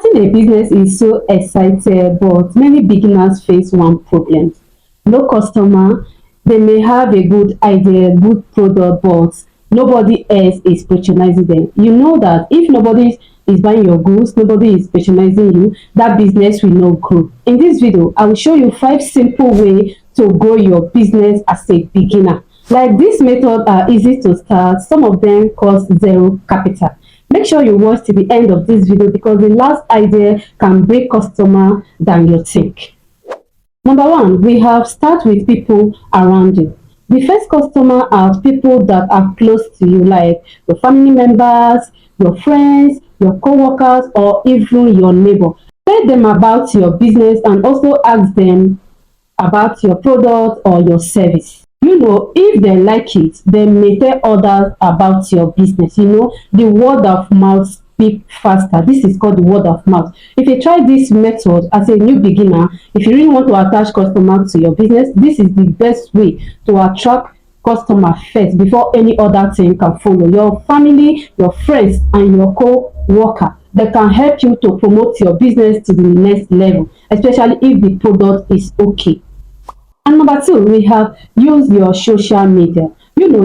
Starting a business is so exciting, but many beginners face one problem. No customer. They may have a good idea, good product, but nobody else is patronizing them. You know that if nobody is buying your goods, nobody is patronizing you, that business will not grow. In this video, I will show you 5 simple ways to grow your business as a beginner. Like this method are easy to start, some of them cost zero capital. Make sure you watch to the end of this video because the last idea can break customer than you think. Number one, we have start with people around you. The first customer are people that are close to you, like your family members, your friends, your co-workers, or even your neighbor. Tell them about your business and also ask them about your product or your service. If they like it, they may tell others about your business. The word of mouth speak faster. This is called the word of mouth. If you try this method as a new beginner, if you really want to attach customers to your business, this is the best way to attract customer first before any other thing can follow. Your family, your friends, and your co-worker, they can help you to promote your business to the next level, especially if the product is okay. And number two, we have use your social media.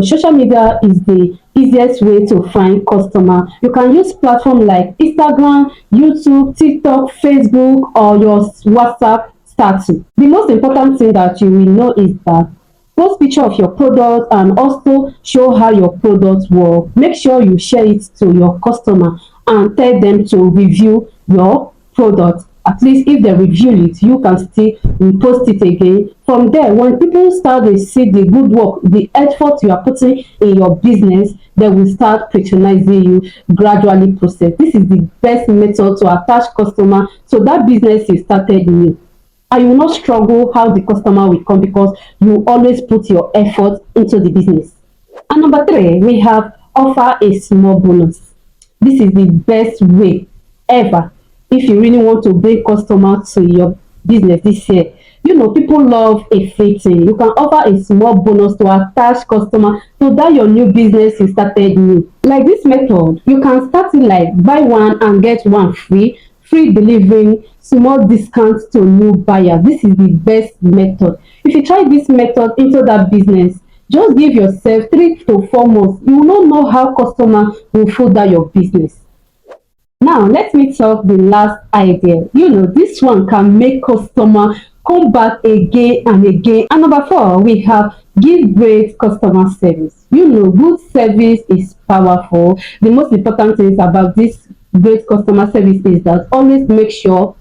Social media is the easiest way to find customer. You can use platforms like Instagram, YouTube, TikTok, Facebook, or your WhatsApp status. The most important thing that you will know is that post picture of your product and also show how your product work. Make sure you share it to your customer and tell them to review your product. At least if they review it, you can still post it again. From there, when people start to see the good work, the effort you are putting in your business, they will start patronizing you gradually process. This is the best method to attach customer so that business is started new. And you will not struggle how the customer will come because you always put your effort into the business. And number three, we have offer a small bonus. This is the best way ever if you really want to bring customers to your business this year. People love a free thing. You can offer a small bonus to attach customer so that your new business is started new. Like this method, you can start it like buy one and get one free delivery, small discounts to new buyer. This is the best method. If you try this method into that business, just give yourself 3 to 4 months. You will not know how customer will further your business. Now, let me talk the last idea. This one can make customer come back again and again. And number 4, we have give great customer service. Good service is powerful. The most important thing about this great customer service is that always make sure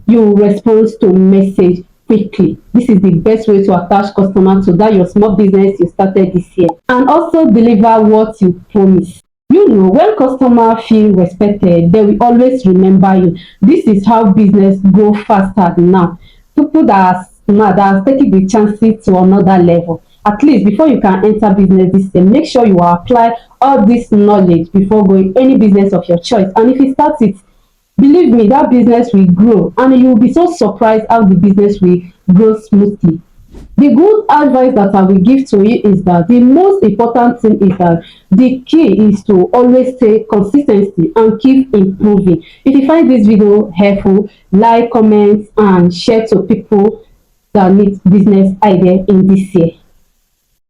you respond to message quickly. This is the best way to attach customer to that your small business you started this year. And also deliver what you promise. When customer feel respected, they will always remember you. This is how business go faster now. People that are smart, that are taking the chances to another level. At least before you can enter business this year, make sure you apply all this knowledge before going any business of your choice. And if you start it, believe me, that business will grow and you will be so surprised how the business will grow smoothly. The good advice that I will give to you is that the most important thing is that the key is to always stay consistency and keep improving. If you find this video helpful, like, comment, and share to people that need business idea in this year.